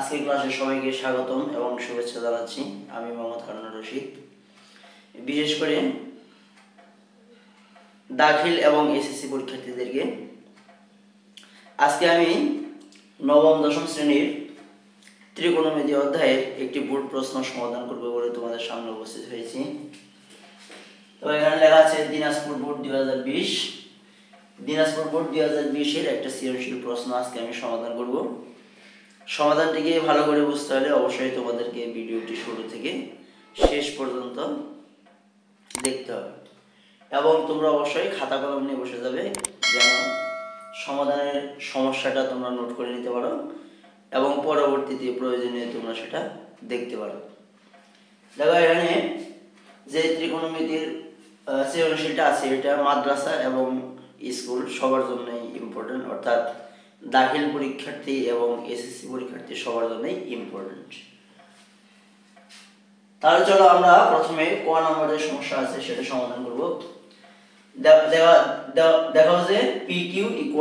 আজকের ক্লাসে সবাইকে স্বাগতম এবং শুভেচ্ছা জানাচ্ছি। আমি মোহাম্মদ হারুনুর রশিদ। বিশেষ করে দাখিল এবং এসএসসি পরীক্ষার্থীদেরকে আজকে আমি নবম দশম শ্রেণীর ত্রিকোণমিতি অধ্যায়ের একটি বোর্ড প্রশ্ন সমাধান করব বলে তোমাদের সামনে উপস্থিত হয়েছি। তো এখানে লেখা আছে দিনাজপুর বোর্ড 2020। দিনাজপুর বোর্ড 2020 এর একটা সৃজনশীল প্রশ্ন আজকে আমি সমাধান করব। সমাধানটিকে ভালো করে বুঝতে হলে অবশ্যই তোমাদেরকে ভিডিওটি শুরু থেকে শেষ পর্যন্ত দেখতে হবে এবং তোমরা অবশ্যই খাতা কলম নিয়ে বসে যাবে যেন সমাধানের সমস্যাটা তোমরা নোট করে নিতে পারো এবং পরবর্তীতে প্রয়োজনে তোমরা সেটা দেখতে পারো। দেখো এখানে যে ত্রিকোণমিতির সৃজনশীলটা আছে এটা মাদ্রাসা এবং স্কুল সবার জন্যই ইম্পর্টেন্ট, অর্থাৎ দাখিল পরীক্ষার্থী এবং এসএসসি পরীক্ষার্থী সবার জন্যই ইম্পর্টেন্ট। তাহলে চলো আমরা প্রথমে ক নম্বরের যে সমস্যা আছে সেটা সমাধান করব। দেখা যে PQ =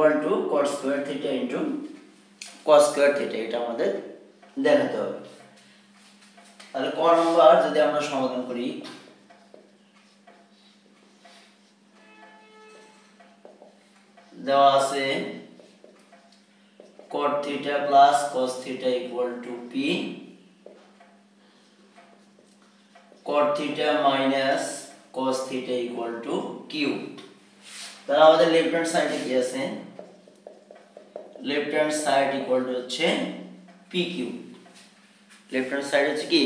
cos square theta into cos square theta, এটা আমাদের দেখাতে হবে। তাহলে ক নম্বর যদি আমরা সমাধান করি, দেওয়া আছে cot theta plus cos theta = P, cot theta minus cos theta = Q। তাহলে আমাদের লেফট হ্যান্ড সাইডে কি আছে? Left hand side equal to হচ্ছে PQ। লেফট হ্যান্ড সাইড হচ্ছে কি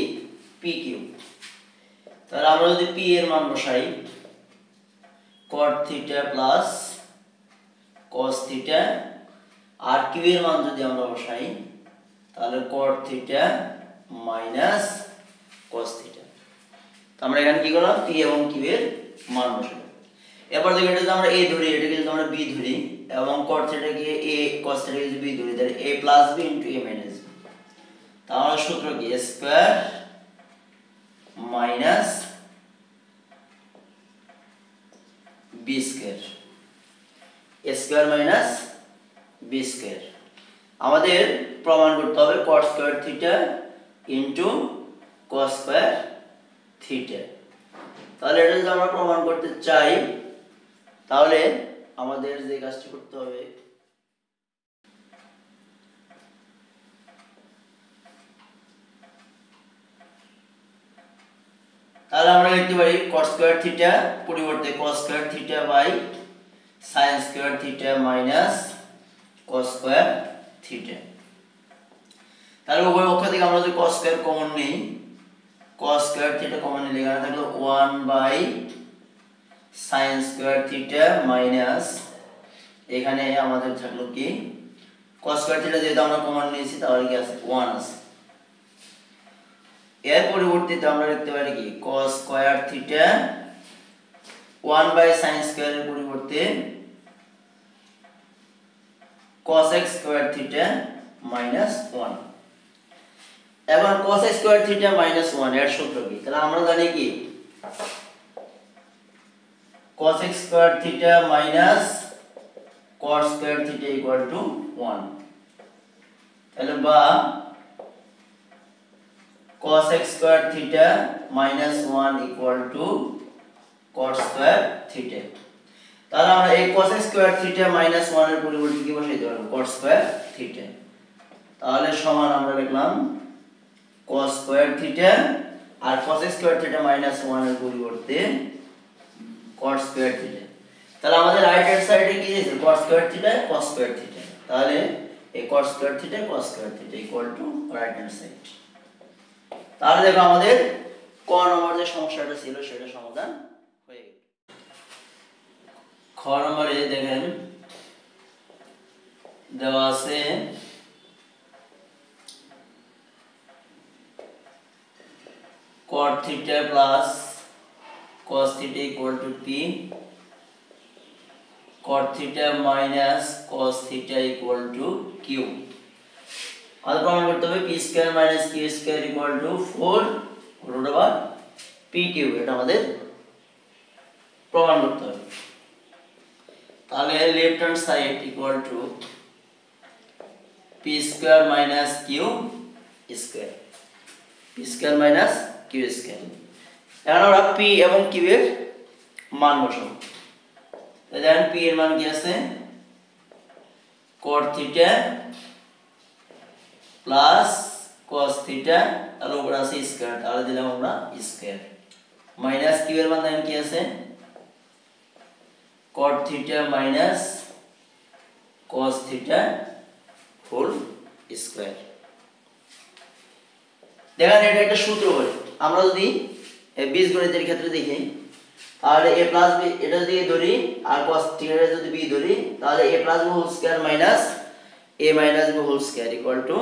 PQ। তাহলে আমরা যদি P এর মান বসাই, cot theta plus cos theta, আর Q এর মান যদি আমরা বসাই তাহলে cot theta minus cos theta। তো আমরা এখানে কি করলাম? P এবং Q এর মান বসাই। এরপর দেখো এটা যদি আমরা A ধরি, এটাকে যদি আমরা B ধরি এবং cot theta K A, cos theta কে যদি B ধরি তাহলে A plus B into A minus B। তাহলে সূত্র কি? A square minus B square. A square minus B square. আমাদের প্রমাণ করতে হবে cot square theta into cos square theta. তাহলে এটা যদি আমরা প্রমাণ করতে চাই তাহলে আমাদের যে কাজটি করতে হবে, তাহলে আমরা লিখতে পারি cot স্কয়ার থিটা পরিবর্তে cos square theta by sin square theta minus cos square theta. তাহলে উভয় পক্ষ থেকে আমরা যদি cos স্কয়ার কমন নেই, cos স্কয়ার থিটা কমন নিলে এখানে থাকলো 1 by sin square theta minus এখানে আমাদের থাকলো কি cos স্কয়ার থিটা, যেহেতু আমরা কমন নিয়েছি তাহলে কি আছে 1 আছে। এর পরিবর্তে আমরা লিখতে পারি কি cos square theta 1 by sin square এর পরিবর্তে cos x square theta minus 1। এখন cos x square theta minus 1 এর সূত্র কি? তাহলে আমরা জানি কি cos x square theta minus cos square theta = 1। তাহলে বা cos x square theta minus 1 = cos square theta. তাহলে আমরা এই cos x square theta minus 1 এর পরিবর্তে কি বসাইতে পারবো? cos square theta. তাহলে সমান আমরা লিখলাম cos স্কয়ার থিটা আর cos x square theta minus 1 এর পরিবর্তে cos স্কয়ার থিটা। তাহলে আমাদের রাইট হ্যান্ড সাইডে কি আছে? cos square theta cos square theta. তাহলে এই cos square theta cos square theta = right hand side. তাহলে দেখো আমাদের ক নম্বর যে সমস্যাটা ছিল সেটা সমাধান হয়ে গেল। খ নম্বরে দেখেন দেওয়া আছে cot theta plus cos theta = P, cot theta minus cos theta = Q। আর প্রমাণ করতে হবে P square minus Q square = 4√PQ। এটা আমাদের প্রমাণ করতে হবে। তাহলে left hand side = P square minus Q square, p square minus q square. এখন আমরা পি এবং কিউ এর মান বসাবো। দেখেন পি এর মান কি আছে, cot theta plus cos theta, তার উপর আছে স্কয়ার, তাহলে দিলাম আমরা স্কয়ার, মাইনাস কিউ এর মান দেখেন কি আছে, cot theta minus cos theta whole square. দেখেন এটা একটা সূত্র হয়, আমরা যদি বীজগণিতের ক্ষেত্রে দেখি, আর a প্লাস b এটা যদি ধরি আর cos থিটা যদি b ধরি, তাহলে a plus b whole square minus a minus b whole square equal to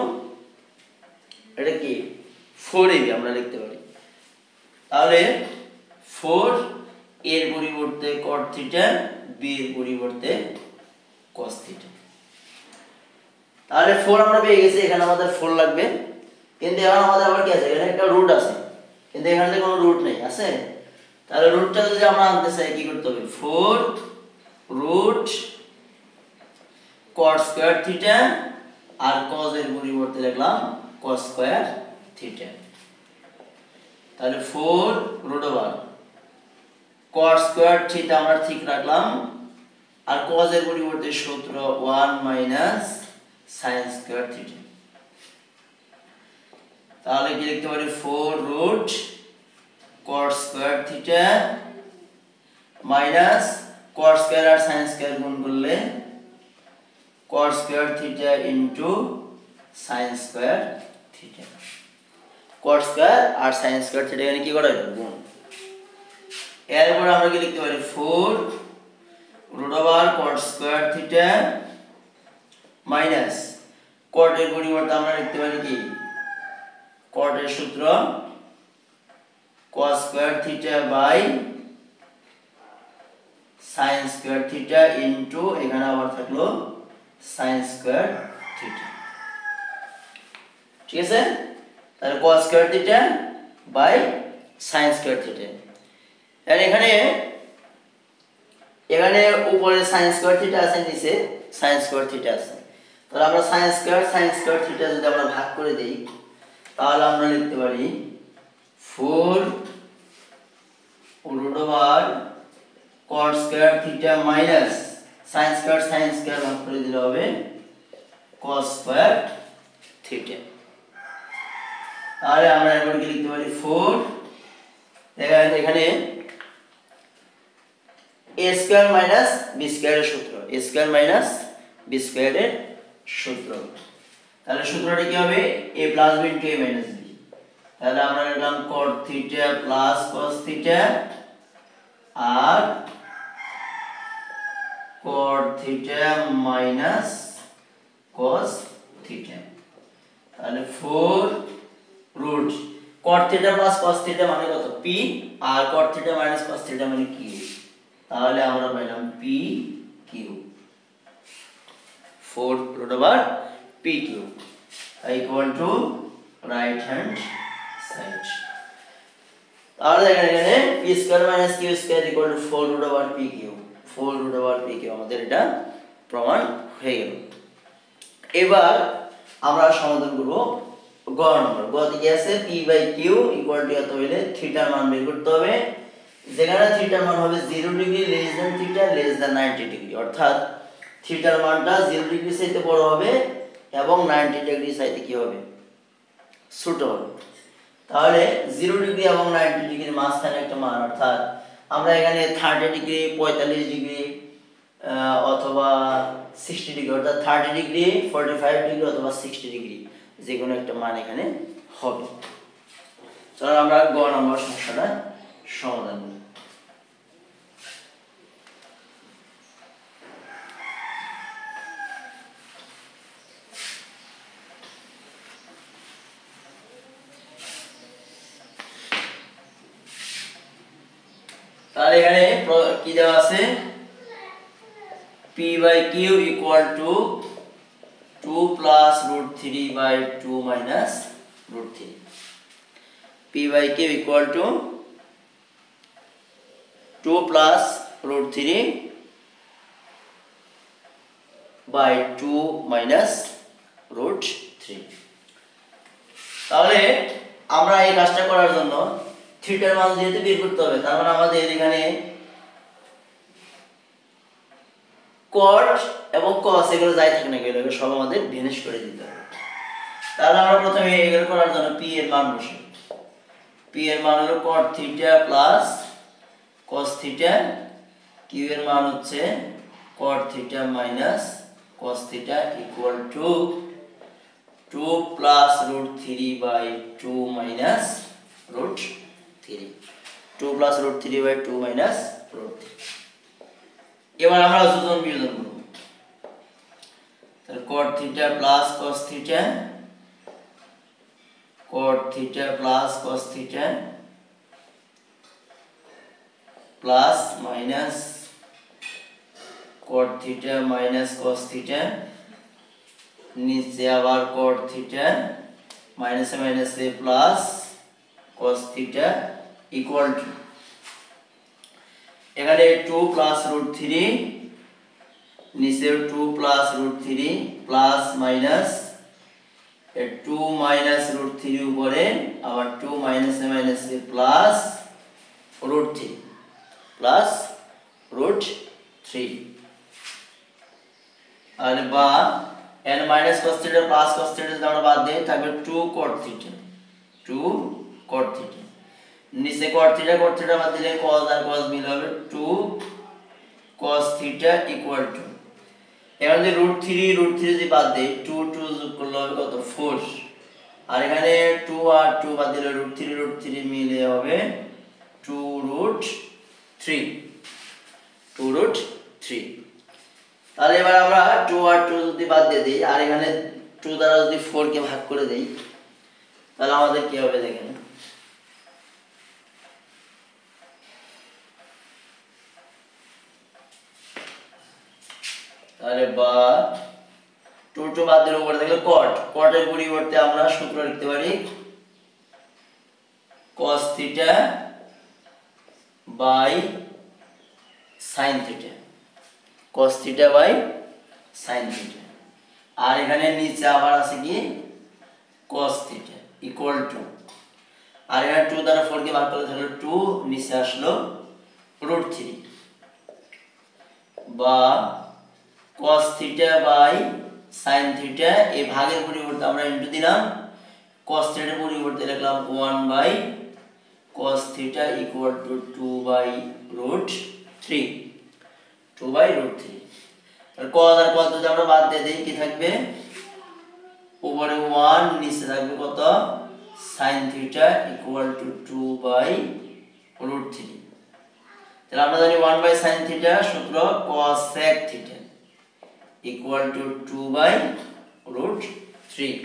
এটা কি 4ab আমরা লিখতে পারি। তাহলে 4 এর পরিবর্তে cot থিটা, b এর পরিবর্তে cos থিটা। তাহলে 4 আমরা পেয়ে গেছি, এখানে আমাদের 4 লাগবে, কিন্তু এখন আমাদের আবার কি আছে, এখানে একটা রুট আছে, কিন্তু এখানে কোনো রুট নেই, আছে? তাহলে রুটটা যদি আমরা আনতে চাই কি করতে হবে, 4 রুট cot স্কয়ার থিটা আর cos এর পরিবর্তে লিখলাম cos স্কয়ার থিটা। তাহলে 4 root over cot square theta আমরা ঠিক রাখলাম, আর cos এর পরিবর্তে সূত্র 1 মাইনাস sin স্কয়ার থিটা। তাহলে কি লিখতে পারি, 4 root cot square theta minus cot square আর sin স্কয়ার গুণ করলে cot square theta into sin square theta. cot square আর sin স্কয়ার থিটা এখানে কি করা হবে, গুণ। এরপর আমরা কি লিখতে পারি, 4 root over cot square theta minus cot এর পরিবর্তে আমরা লিখতে পারি কি, cot এর সূত্র cos square theta by sin square theta into এখানে আবার থাকলো sin স্কয়ার থিটা। ঠিক আছে? তাহলে cos square theta by sin square theta. আর এখানে উপরে sin স্কয়ার থিটা আছে, নিচে sin স্কয়ার থিটা আছে। তাহলে আমরা sin স্কয়ার থিটা যদি আমরা ভাগ করে দেই, তাহলে আমরা লিখতে পারি 4 root over cot square theta minus sin square ভাগ করে দিলে হবে cos স্কয়ার থিটা। তাহলে আমরা এবার কি লিখতে পারি, 4 দেখেন এখানে a স্কয়ার মাইনাস b স্কয়ারের সূত্র, a স্কয়ার মাইনাস b স্কয়ারের সূত্র। তাহলে সূত্রটা কি হবে, a plus b into a minus b। তাহলে আমরা লিখলাম cot theta plus cos theta আর cot theta minus cos theta. তাহলে 4 root cot theta plus cos theta মানে কত, p, আর cot theta minus cos theta মানে q। তাহলে আমরা পেলাম p cube, 4 root over p cube equal to right hand side. তাহলে এখানে p square minus q square equal to 4 root over p cube, 4 root over p cube আমাদের এটা প্রমাণ হয়ে গেল। এবার আমরা সমাধান করব গ নম্বর। গ তে কি আছে, p by q equal to এত হইলে থিটার মান বের করতে হবে, যেখানে থিটার মান হবে 0 degree less than theta less than 90 degree, অর্থাৎ থিটার মানটা 0 ডিগ্রি চাইতে বড় হবে এবং 90 ডিগ্রি চাইতে কি হবে, ছোট হবে। তাহলে 0 ডিগ্রি এবং 90 ডিগ্রির মাঝখানে একটা মান, অর্থাৎ আমরা এখানে 30 ডিগ্রি 45 ডিগ্রি অথবা 60 ডিগ্রি, অর্থাৎ 30 ডিগ্রি 45 ডিগ্রি অথবা 60 ডিগ্রি যে কোনো একটা মান এখানে হবে। চলো আমরা গ নম্বর সমস্যাটা সমাধান করি। তাহলে এখানে কি দেওয়া আছে, p by q equal to 2 plus root 3 by 2 minus root 3। p by q equal to 2 plus root 3 by 2 minus root 3। তাহলে আমরা এই কাজটা করার জন্য থিটার মান যেহেতু বের করতে হবে, তার মানে আমাদের এখানে কট এবং কস এগুলো যাই থাকে না কেন সব আমাদের ভেনিশ করে দিতে হবে। তাহলে আমরা প্রথমে এগুলো করার জন্য পি এর মান বসে, পি এর মান হলো cot theta plus cos theta, q এর মান হচ্ছে cot theta minus cos theta equal to 2 plus root 3 by 2 minus root 3, 2 plus root 3 by 2 minus root 3। এবার আমরা যোজন বিয়োজন করব, তাহলে cot theta plus cos theta, cot theta plus cos theta plus minus cot theta minus cos theta, নিচে আবার cot theta মাইনাসে মাইনাসে plus cos theta equal to এখানে 2 প্লাস রুট 3, নিচে 2 plus root 3 plus minus 2 minus root 3 উপরে আবার 2 মাইনাসে মাইনাসে প্লাস রুট 3 প্লাস রুট 3, আর বা n minus cos theta plus cos theta যদি আমরা বাদ দেই থাকবে 2 cot থিটা, 2 cot থিটা, নিচে cot থিটা বাদ দিলে cos আর cos মিল হবে 2 cos থিটা ইকুয়াল টু এখানে যদি রুট 3 যদি বাদ দেই 2 যোগ করলে হবে কত 4, আর এখানে 2 আর 2 বাদ দিলে রুট 3 মিলে হবে 2 রুট 3। তাহলে এবার আমরা 2 আর 2 যদি বাদ দিয়ে দিই আর এখানে 2 দ্বারা যদি 4 কে ভাগ করে দেই তাহলে আমাদের কি হবে দেখেন, তাহলে বা 2 বাদ দিলে উপরে থাকলে cot এর পরিবর্তে আমরা সূত্র লিখতে পারি cos theta by sin theta, cos theta by sin theta, আর এখানে নিচে আবার আছে কি cos থিটা ইকুয়াল টু, আর এখানে 2 দ্বারা 4 কে ভাগ করলে তাহলে 2 নিচে আসলো রুট 3 বা cos theta by sin theta, এই ভাগের পরিবর্তে আমরা ইনটু দিলাম, cos থিটার পরিবর্তে লিখলাম 1 by cos theta equal to 2 by root 3, 2 by root 3। আর cos আর cos যদি আমরা বাদ দিয়ে দেই কি থাকবে, উপরে 1 নিচে থাকবে কত sin theta equal to 2 by root 3। তাহলে আমরা জানি 1 বাই sin থিটা সূত্র cos sec theta equal to 2 by root 3।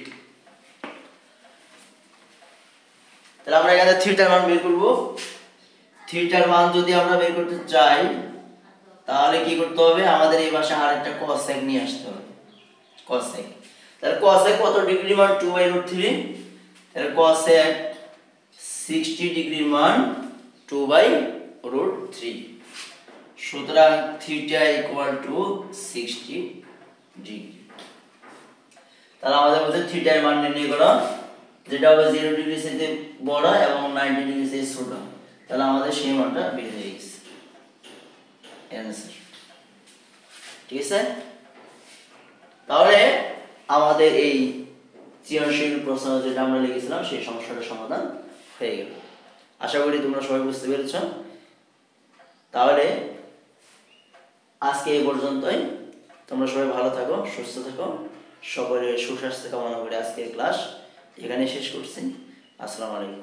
তাহলে আমরা এখানে থিটার মান বের করব, থিটার মান যদি আমরা বের করতে চাই তাহলে কি করতে হবে, আমাদের এই পাশে আরেকটা cos sec নিয়ে আসতে হবে, cos sec। তাহলে cos sec কত ডিগ্রির মান 2 বাই রুট 3, তাহলে cos sec 60 ডিগ্রির মান 2 বাই রুট 3, সুতরাং থিটা ইকুয়াল টু 60 ডিগ্রি। তাহলে আমাদের বলতে থিটার মান নির্ণয় করো, যেটা হবে 0 ডিগ্রি থেকে বড় এবং 90 ডিগ্রি থেকে ছোট, তাহলে আমাদের সেই মানটা বের হয়ে গেছে অ্যানসার। ঠিক আছে, তাহলে আমাদের এই সৃজনশীল প্রশ্ন যেটা আমরা লিখেছিলাম সেই সমস্যাটার সমাধান হয়ে গেল। আশা করি তোমরা সবাই বুঝতে পেরেছো। তাহলে আজকে এই পর্যন্তই, তোমরা সবাই ভালো থাকো, সুস্থ থাকো, সকলের সুস্বাস্থ্য কামনা করে আজকের ক্লাস এখানে শেষ করছি। আসসালামু আলাইকুম।